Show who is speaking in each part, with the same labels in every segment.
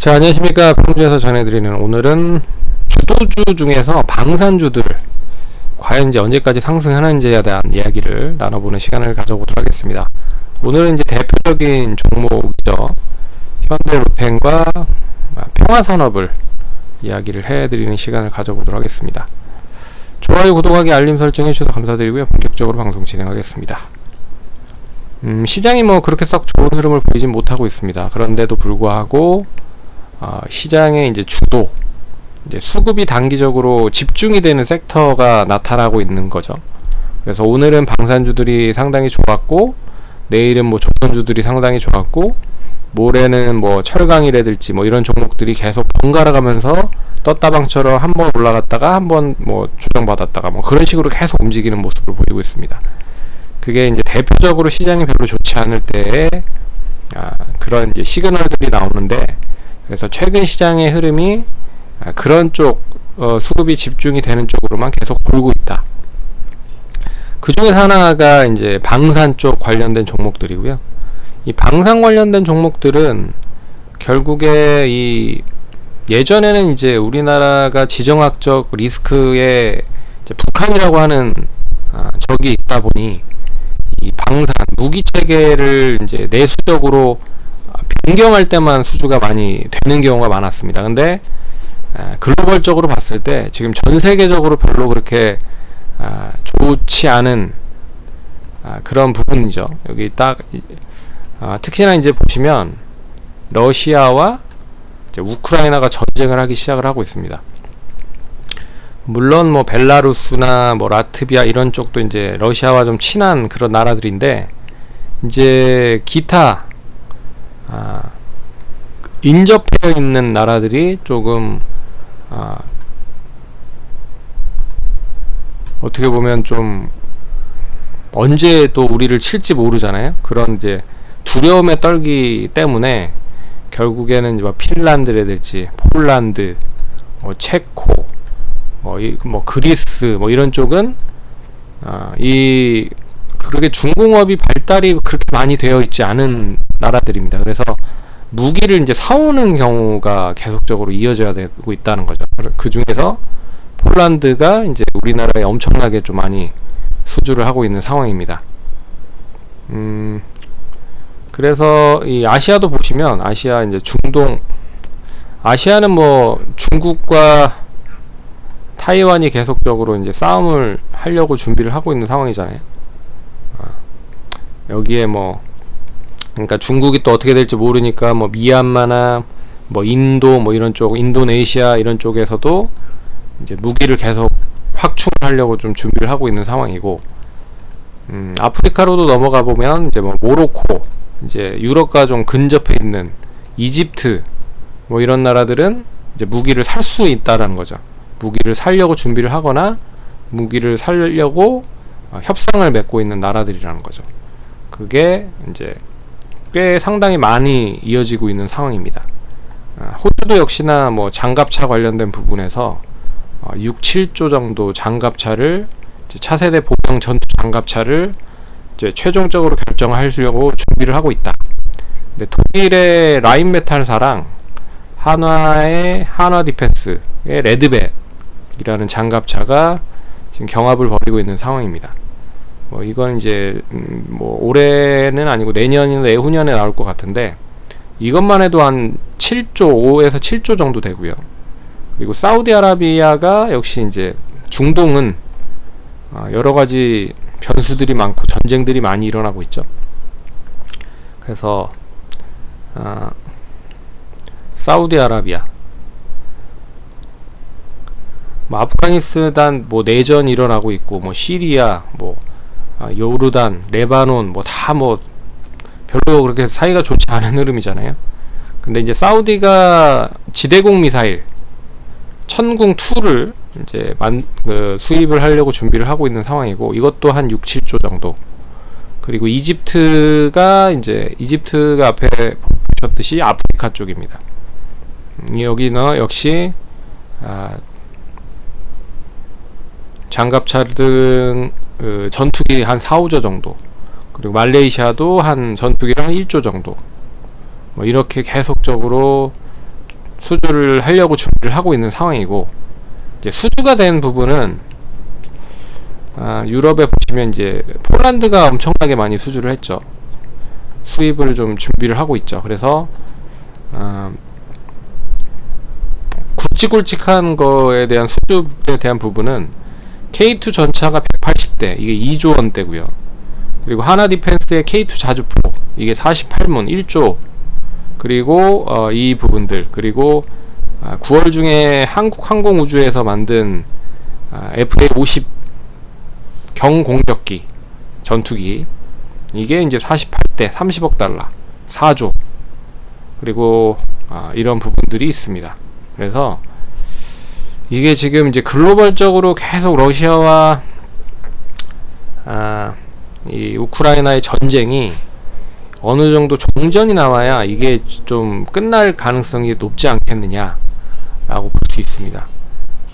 Speaker 1: 자, 안녕하십니까. 평주에서 전해드리는 오늘은 주도주 중에서 방산주들 과연 이제 언제까지 상승하는지에 대한 이야기를 나눠보는 시간을 가져보도록 하겠습니다. 오늘은 이제 대표적인 종목이죠. 현대로템과 평화산업을 이야기를 해드리는 시간을 가져보도록 하겠습니다. 좋아요, 구독하기, 알림 설정 해주셔서 감사드리고요. 본격적으로 방송 진행하겠습니다. 시장이 뭐 그렇게 썩 좋은 흐름을 보이진 못하고 있습니다. 그런데도 불구하고 시장의 이제 주도, 이제 수급이 단기적으로 집중이 되는 섹터가 나타나고 있는 거죠. 그래서 오늘은 방산주들이 상당히 좋았고, 내일은 뭐 조선주들이 상당히 좋았고, 모레는 뭐 철강이라든지 뭐 이런 종목들이 계속 번갈아 가면서 떴다방처럼 한번 올라갔다가 한번 뭐 조정받았다가 뭐 그런 식으로 계속 움직이는 모습을 보이고 있습니다. 그게 이제 대표적으로 시장이 별로 좋지 않을 때에 그런 이제 시그널들이 나오는데, 그래서 최근 시장의 흐름이 그런 쪽 수급이 집중이 되는 쪽으로만 계속 돌고 있다. 그 중에서 하나가 이제 방산 쪽 관련된 종목들이고요. 이 방산 관련된 종목들은 결국에 이 예전에는 이제 우리나라가 지정학적 리스크에 이제 북한이라고 하는 적이 있다 보니 이 방산 무기 체계를 이제 내수적으로 변경할 때만 수주가 많이 되는 경우가 많았습니다. 근데 글로벌적으로 봤을 때 지금 전 세계적으로 별로 그렇게 좋지 않은 그런 부분이죠. 여기 딱 특히나 이제 보시면 러시아와 이제 우크라이나가 전쟁을 하기 시작을 하고 있습니다. 물론 뭐 벨라루스나 뭐 라트비아 이런 쪽도 이제 러시아와 좀 친한 그런 나라들인데, 이제 기타 인접해 있는 나라들이 조금 어떻게 보면 좀 언제 또 우리를 칠지 모르잖아요. 그런 이제 두려움에 떨기 때문에 결국에는 뭐 핀란드라든지 폴란드, 뭐 체코, 뭐 그리스, 뭐 이런 쪽은 그렇게 중공업이 발달이 그렇게 많이 되어 있지 않은 나라들입니다. 그래서 무기를 이제 사오는 경우가 계속적으로 이어져야 되고 있다는 거죠. 그 중에서 폴란드가 이제 우리나라에 엄청나게 좀 많이 수주를 하고 있는 상황입니다. 그래서 이 아시아도 보시면 아시아 이제 중동, 아시아는 뭐 중국과 타이완이 계속적으로 이제 싸움을 하려고 준비를 하고 있는 상황이잖아요. 여기에 뭐 그러니까 중국이 또 어떻게 될지 모르니까 뭐 미얀마나 뭐 인도 뭐 이런 쪽, 인도네시아 이런 쪽에서도 이제 무기를 계속 확충하려고 좀 준비를 하고 있는 상황이고, 아프리카로도 넘어가 보면 이제 뭐 모로코, 이제 유럽과 좀 근접해 있는 이집트 뭐 이런 나라들은 이제 무기를 살 수 있다라는 거죠. 무기를 살려고 준비를 하거나 무기를 살려고 협상을 맺고 있는 나라들이라는 거죠. 그게 이제 꽤 상당히 많이 이어지고 있는 상황입니다. 호주도 역시나 뭐 장갑차 관련된 부분에서 6, 7조 정도 장갑차를 이제 차세대 보병 전투 장갑차를 이제 최종적으로 결정하려고 준비를 하고 있다. 근데 독일의 라인메탈사랑 한화의 한화 디펜스의 레드백이라는 장갑차가 지금 경합을 벌이고 있는 상황입니다. 뭐 이건 이제 뭐 올해는 아니고 내년이나 내후년에 나올 것 같은데, 이것만 해도 한 7조, 5에서 7조 정도 되고요. 그리고 사우디아라비아가 역시 이제 중동은 여러 가지 변수들이 많고 전쟁들이 많이 일어나고 있죠. 그래서 사우디아라비아, 뭐 아프가니스탄 뭐 내전이 일어나고 있고, 뭐 시리아, 뭐 요르단, 레바논 뭐 다 뭐 별로 그렇게 사이가 좋지 않은 흐름이잖아요. 근데 이제 사우디가 지대공 미사일 천궁2를 이제 수입을 하려고 준비를 하고 있는 상황이고, 이것도 한 6, 7조 정도. 그리고 이집트가 앞에 보셨듯이 아프리카 쪽입니다. 여기는 역시 장갑차 등 전투기 한 4, 5조 정도, 그리고 말레이시아도 한 전투기를 한 1조 정도, 뭐 이렇게 계속적으로 수주를 하려고 준비를 하고 있는 상황이고, 이제 수주가 된 부분은 유럽에 보시면 이제 폴란드가 엄청나게 많이 수주를 했죠. 수입을 좀 준비를 하고 있죠. 그래서 굵직굵직한 거에 대한 수주에 대한 부분은 K2 전차가 180대, 이게 2조 원대고요. 그리고 하나 디펜스의 K2 자주포, 이게 48문 1조. 그리고 이 부분들, 그리고 9월 중에 한국항공우주에서 만든 FA-50 경공격기 전투기, 이게 이제 48대 30억 달러 4조. 그리고 이런 부분들이 있습니다. 그래서 이게 지금 이제 글로벌적으로 계속 러시아와 이 우크라이나의 전쟁이 어느 정도 종전이 나와야 이게 좀 끝날 가능성이 높지 않겠느냐 라고 볼 수 있습니다.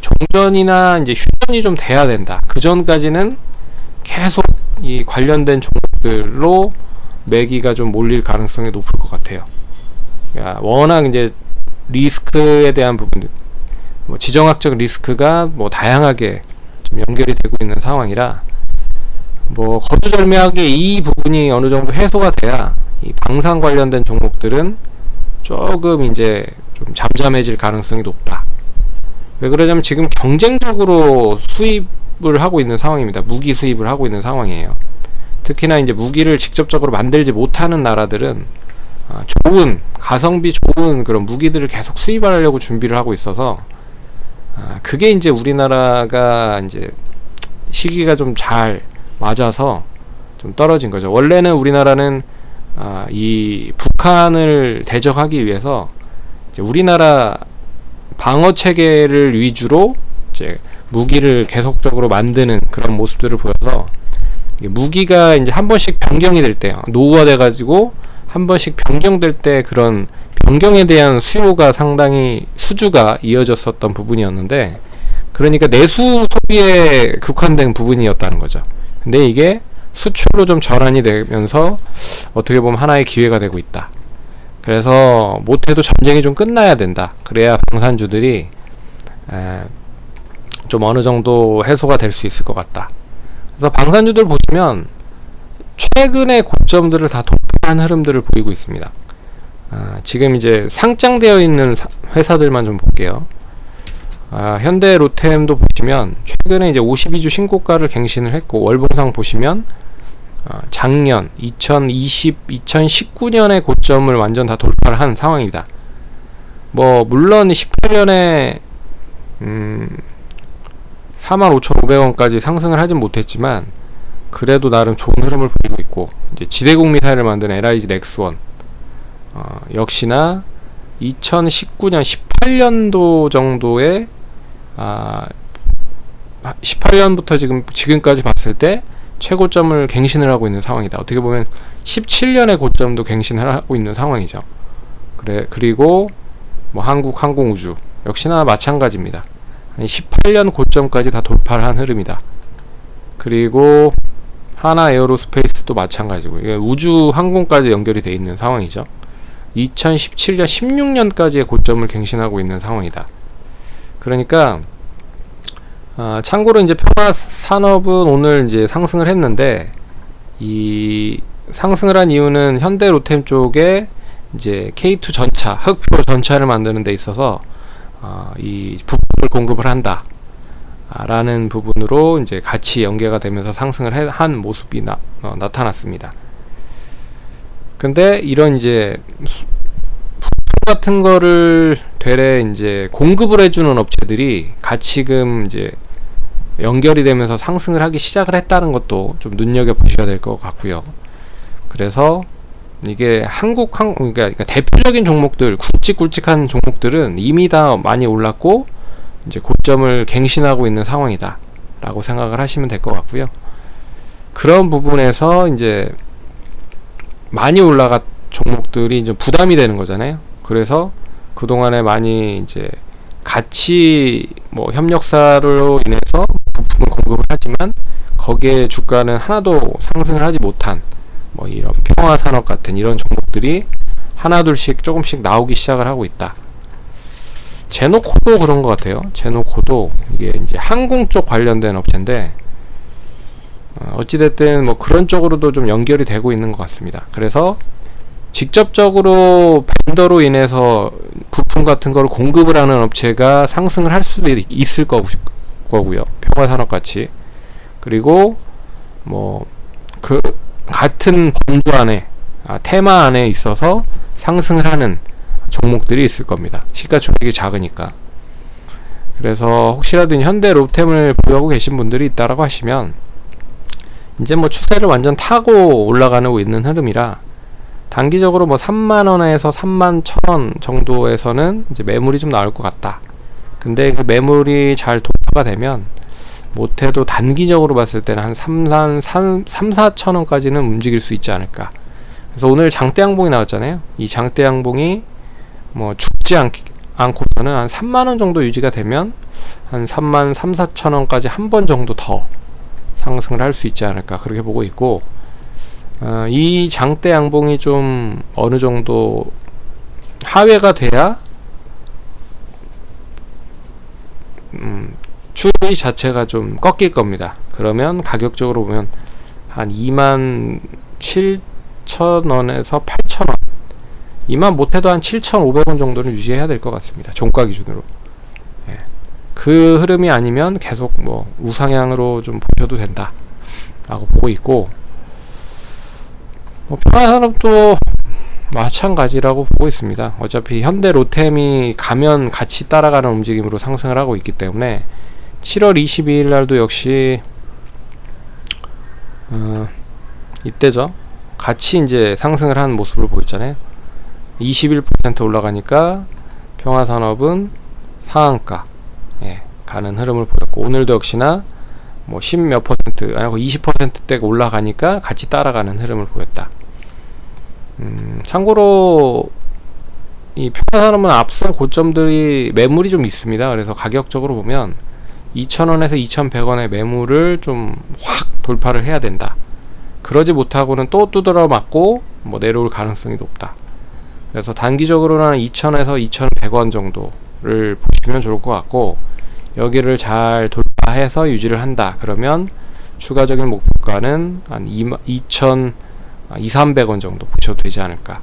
Speaker 1: 종전이나 이제 휴전이 좀 돼야 된다. 그 전까지는 계속 이 관련된 종목들로 매기가 좀 몰릴 가능성이 높을 것 같아요. 워낙 이제 리스크에 대한 부분들, 뭐 지정학적 리스크가 뭐 다양하게 좀 연결이 되고 있는 상황이라, 뭐 거두절미하게 이 부분이 어느 정도 해소가 돼야 이 방산 관련된 종목들은 조금 이제 좀 잠잠해질 가능성이 높다. 왜 그러냐면 지금 경쟁적으로 수입을 하고 있는 상황입니다. 무기 수입을 하고 있는 상황이에요. 특히나 이제 무기를 직접적으로 만들지 못하는 나라들은 좋은 가성비 좋은 그런 무기들을 계속 수입하려고 준비를 하고 있어서, 그게 이제 우리나라가 이제 시기가 좀 잘 맞아서 좀 떨어진 거죠. 원래는 우리나라는 이 북한을 대적하기 위해서 이제 우리나라 방어 체계를 위주로 이제 무기를 계속적으로 만드는 그런 모습들을 보여서, 무기가 이제 한 번씩 변경이 될 때, 노후화돼 가지고 한 번씩 변경될 때 그런 변경에 대한 수요가 상당히 수주가 이어졌었던 부분이었는데, 그러니까 내수 소비에 국한된 부분이었다는 거죠. 근데 이게 수출로 좀 전환이 되면서 어떻게 보면 하나의 기회가 되고 있다. 그래서 못해도 전쟁이 좀 끝나야 된다. 그래야 방산주들이 좀 어느 정도 해소가 될 수 있을 것 같다. 그래서 방산주들 보시면 최근의 고점들을 다 돌파한 흐름들을 보이고 있습니다. 지금 이제 상장되어 있는 회사들만 좀 볼게요. 현대 로템도 보시면 최근에 이제 52주 신고가를 갱신을 했고, 월봉상 보시면 작년 2019년의 고점을 완전 다 돌파를 한 상황입니다. 뭐 물론 18년에 45,500원까지 상승을 하진 못했지만 그래도 나름 좋은 흐름을 보이고 있고, 이제 지대공 미사일을 만든 LIG 넥스원 역시나 2019년 18년도 정도에 18년부터 지금까지 봤을 때 최고점을 갱신을 하고 있는 상황이다. 어떻게 보면 17년의 고점도 갱신을 하고 있는 상황이죠. 그리고 뭐 한국항공우주 역시나 마찬가지입니다. 18년 고점까지 다 돌파를 한 흐름이다. 그리고 하나 에어로스페이스도 마찬가지고, 이게 우주 항공까지 연결이 되어 있는 상황이죠. 2017년 16년까지의 고점을 갱신하고 있는 상황이다. 그러니까 참고로 이제 평화산업은 오늘 이제 상승을 했는데, 이 상승을 한 이유는 현대 로템 쪽에 이제 K2 전차, 흑표 전차를 만드는 데 있어서 이 부품을 공급을 한다 라는 부분으로 이제 같이 연계가 되면서 상승을 한 모습이 나타났습니다. 근데 이런 이제 같은 거를 되레 이제 공급을 해주는 업체들이 같이금 이제 연결이 되면서 상승을 하기 시작을 했다는 것도 좀 눈여겨보셔야 될 것 같고요. 그래서 이게 그러니까 대표적인 종목들, 굵직굵직한 종목들은 이미 다 많이 올랐고 이제 고점을 갱신하고 있는 상황이다 라고 생각을 하시면 될 것 같고요. 그런 부분에서 이제 많이 올라간 종목들이 이제 부담이 되는 거잖아요. 그래서 그동안에 많이 이제 같이 뭐 협력사로 인해서 부품을 공급을 하지만 거기에 주가는 하나도 상승을 하지 못한 뭐 이런 평화산업 같은 이런 종목들이 하나 둘씩 조금씩 나오기 시작을 하고 있다. 제노코도 그런 것 같아요. 제노코도 이게 이제 항공 쪽 관련된 업체인데 어찌됐든 뭐 그런 쪽으로도 좀 연결이 되고 있는 것 같습니다. 그래서 직접적으로 벤더로 인해서 부품 같은 걸 공급을 하는 업체가 상승을 할 수도 있을 거고요. 평화산업같이. 그리고 뭐 그 같은 범주 안에 테마 안에 있어서 상승을 하는 종목들이 있을 겁니다. 시가총액이 작으니까. 그래서 혹시라도 현대 롭템을 보유하고 계신 분들이 있다라고 하시면 이제 뭐 추세를 완전 타고 올라가고 있는 흐름이라 단기적으로 뭐 3만원에서 31,000원 정도에서는 이제 매물이 좀 나올 것 같다. 근데 그 매물이 잘 돌파가 되면 못해도 단기적으로 봤을 때는 한 4,000원까지는 움직일 수 있지 않을까. 그래서 오늘 장대 양봉이 나왔잖아요. 이 장대 양봉이 뭐 죽지 않고서는 한 3만원 정도 유지가 되면 한 33,000~34,000원까지 한 번 정도 더 상승을 할 수 있지 않을까, 그렇게 보고 있고, 이 장대 양봉이 좀 어느 정도 하회가 돼야 추이 자체가 좀 꺾일 겁니다. 그러면 가격적으로 보면 한 27,000원에서 8,000원, 이만 못해도 한 7,500원 정도는 유지해야 될 것 같습니다. 종가 기준으로. 예. 그 흐름이 아니면 계속 뭐 우상향으로 좀 보셔도 된다 라고 보고 있고, 뭐 평화산업도 마찬가지라고 보고 있습니다. 어차피 현대 롯템이 가면 같이 따라가는 움직임으로 상승을 하고 있기 때문에 7월 22일 날도 역시 이때죠. 같이 이제 상승을 하는 모습을 보였잖아요. 21% 올라가니까 평화산업은 상한가 가는 흐름을 보였고, 오늘도 역시나 뭐 10몇 %, 아니 20%대가 올라가니까 같이 따라가는 흐름을 보였다. 참고로 이 평화산업은 앞선 고점들이 매물이 좀 있습니다. 그래서 가격적으로 보면 2,000원에서 2,100원의 매물을 좀 확 돌파를 해야 된다. 그러지 못하고는 또 두드러 맞고 뭐 내려올 가능성이 높다. 그래서 단기적으로는 2,000에서 2,100원 정도를 보시면 좋을 것 같고, 여기를 잘 돌파해서 유지를 한다. 그러면 추가적인 목표가는 한 2,300원 정도 보셔도 되지 않을까.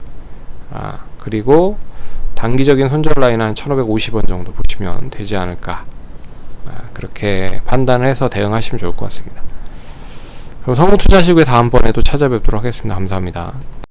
Speaker 1: 그리고 단기적인 손절 라인은 한 1,550원 정도 보시면 되지 않을까. 그렇게 판단을 해서 대응하시면 좋을 것 같습니다. 그럼 성공투자시구의 다음번에도 찾아뵙도록 하겠습니다. 감사합니다.